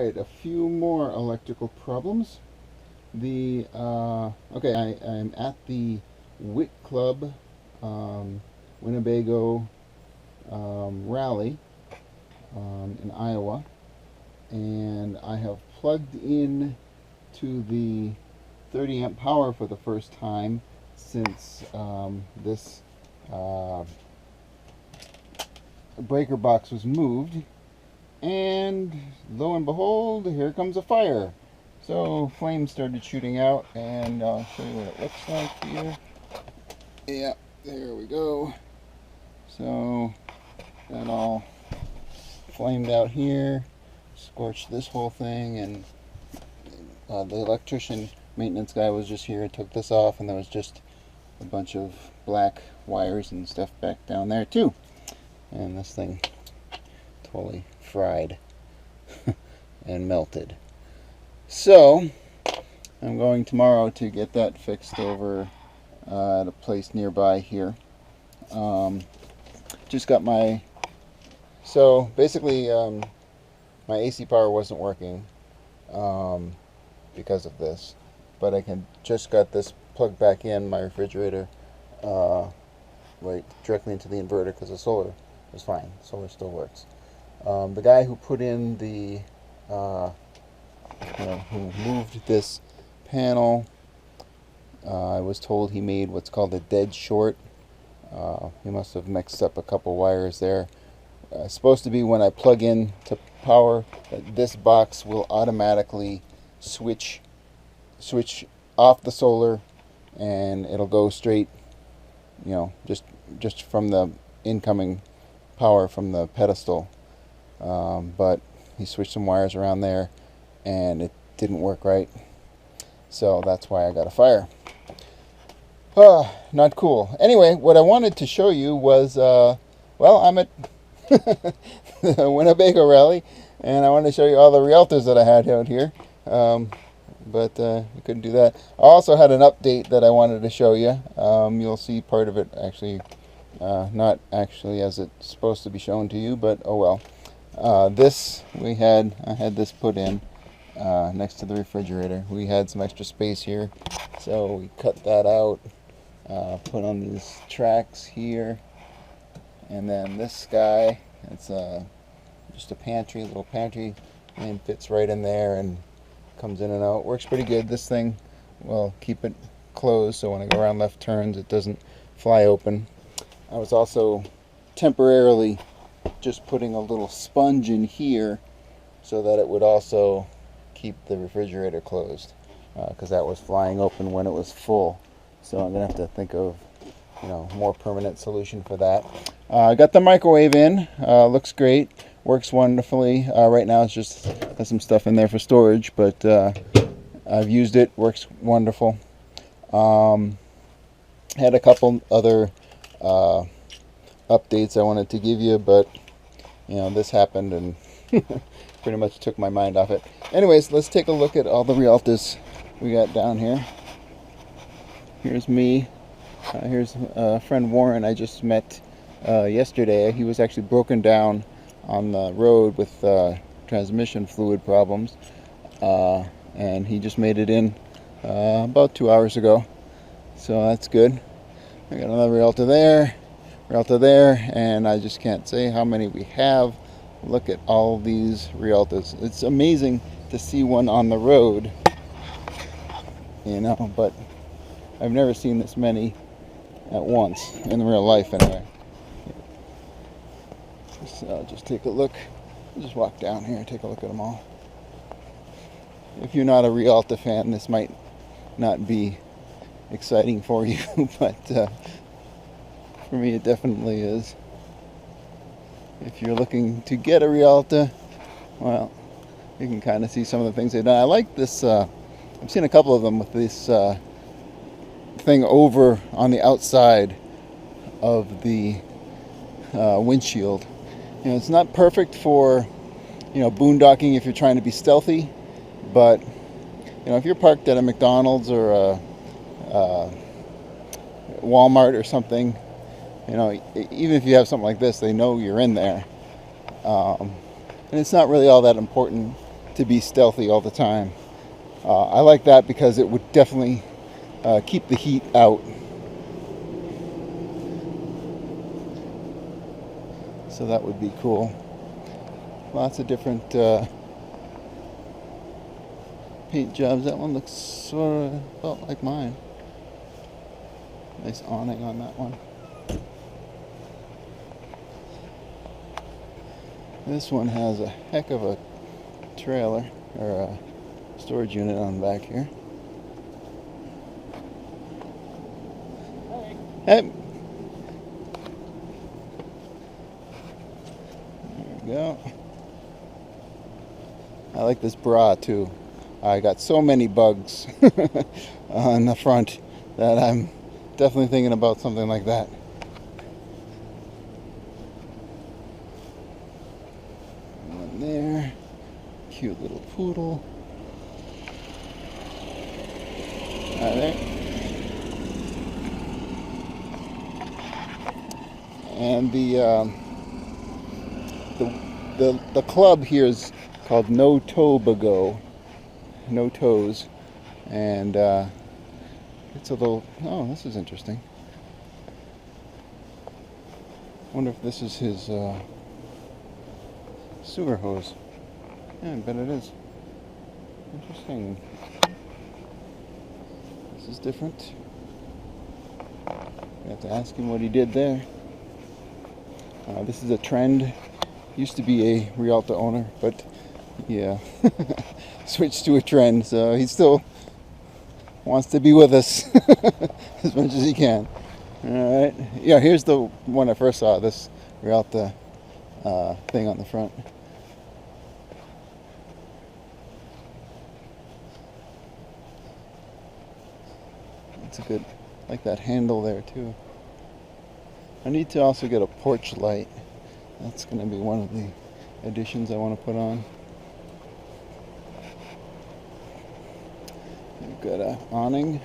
Alright, a few more electrical problems. Okay, I'm at the WIT Club Winnebago Rally in Iowa, and I have plugged in to the 30 amp power for the first time since this breaker box was moved, and lo and behold, here comes a fire. So flames started shooting out, and I'll show you what it looks like here. Yeah, there we go. So that all flamed out here, scorched this whole thing, and the electrician maintenance guy was just here and took this off, and there was just a bunch of black wires and stuff back down there too. And this thing totally fried and melted. So I'm going tomorrow to get that fixed over at a place nearby here. Just got my, so basically my AC power wasn't working because of this, but I just got this plugged back in my refrigerator right directly into the inverter, because the solar was fine. Solar still works. The guy who put in the who moved this panel, I was told he made what's called a dead short. He must have mixed up a couple wires there. It's supposed to be when I plug in to power, this box will automatically switch off the solar, and it'll go straight, just from the incoming power from the pedestal. But he switched some wires around there, and it didn't work right. So that's why I got a fire. Not cool. Anyway, what I wanted to show you was, well, I'm at the Winnebago Rally, and I wanted to show you all the Rialtas that I had out here. But I couldn't do that. I also had an update that I wanted to show you. You'll see part of it actually, not actually as it's supposed to be shown to you, but oh well. I had this put in next to the refrigerator. We had some extra space here, so we cut that out, put on these tracks here, and then this guy, it's just a little pantry, and fits right in there and comes in and out. Works pretty good. This thing will keep it closed, so when I go around left turns, it doesn't fly open. I was also temporarily just putting a little sponge in here so that it would also keep the refrigerator closed, because that was flying open when it was full. So I'm gonna have to think of more permanent solution for that. I got the microwave in. Looks great, works wonderfully. Right now it's just has some stuff in there for storage, but I've used it, works wonderful. Had a couple other updates I wanted to give you, but this happened and pretty much took my mind off it. Anyways, let's take a look at all the Rialtas we got down here. Here's me. Here's a friend, Warren, I just met yesterday. He was actually broken down on the road with transmission fluid problems, and he just made it in about 2 hours ago, so that's good. I got another Rialta there, and I just can't say how many we have. Look at all these Rialtas. It's amazing to see one on the road, but I've never seen this many at once in real life anyway. So just take a look. Just walk down here and take a look at them all. If you're not a Rialta fan, this might not be exciting for you, but for me it definitely is. If you're looking to get a Rialta, well, you can kind of see some of the things they've done. I like this, I've seen a couple of them with this thing over on the outside of the windshield. It's not perfect for boondocking if you're trying to be stealthy, but if you're parked at a McDonald's or a Walmart or something, even if you have something like this, they know you're in there, and it's not really all that important to be stealthy all the time. I like that because it would definitely keep the heat out. So that would be cool. Lots of different paint jobs. That one looks sort of about like mine. Nice awning on that one. This one has a heck of a trailer or a storage unit on the back here. Hey. There we go. I like this bra too. I got so many bugs on the front that I'm definitely thinking about something like that. One there. Cute little poodle. There. And the club here is called No Tobago, no toes, and it's a little. Oh, this is interesting. Wonder if this is his sewer hose. Yeah, I bet it is. Interesting. This is different. I have to ask him what he did there. This is a trend. Used to be a Rialta owner, but yeah, switched to a trend. So he still wants to be with us as much as he can. All right. Yeah, here's the one I first saw. This Rialta thing on the front. It's a good, like that handle there too. I need to also get a porch light. That's going to be one of the additions I want to put on. We've got an awning.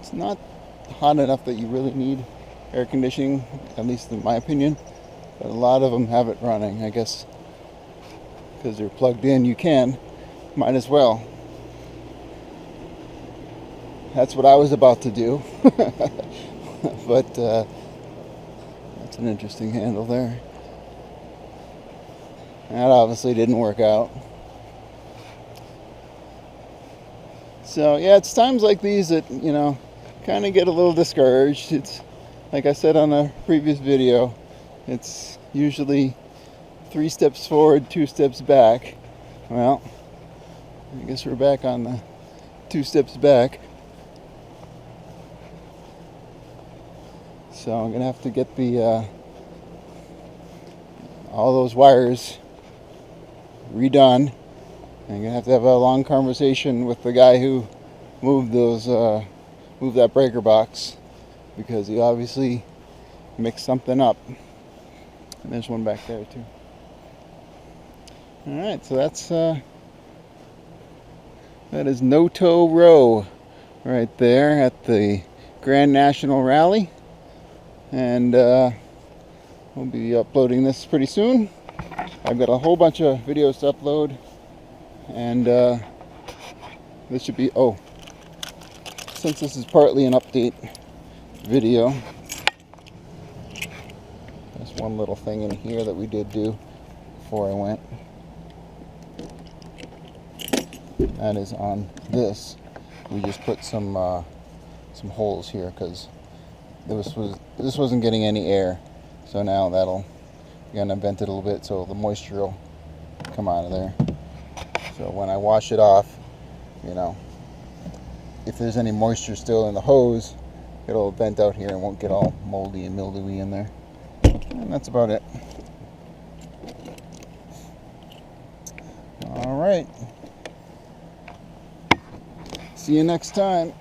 It's not hot enough that you really need air conditioning, at least in my opinion, but a lot of them have it running. I guess because they're plugged in, you can. Might as well. That's what I was about to do. But that's an interesting handle there. That obviously didn't work out. So yeah, it's times like these that, you know, kind of get a little discouraged. It's like I said on a previous video, it's usually 3 steps forward, 2 steps back. Well, I guess we're back on the 2 steps back. So I'm gonna have to get the all those wires redone. I'm gonna have to have a long conversation with the guy who moved those moved that breaker box, because he obviously mixed something up. And there's one back there too. All right, so that's that is No Toe Row right there at the Grand National Rally, and we'll be uploading this pretty soon. I've got a whole bunch of videos to upload, and this should be, oh, since this is partly an update video, there's one little thing in here that we did do before I went. That is on this. We just put some holes here because this wasn't getting any air. So now that'll, you're gonna vent it a little bit so the moisture will come out of there. So when I wash it off, you know, if there's any moisture still in the hose, it'll vent out here and won't get all moldy and mildewy in there. And that's about it. All right. See you next time.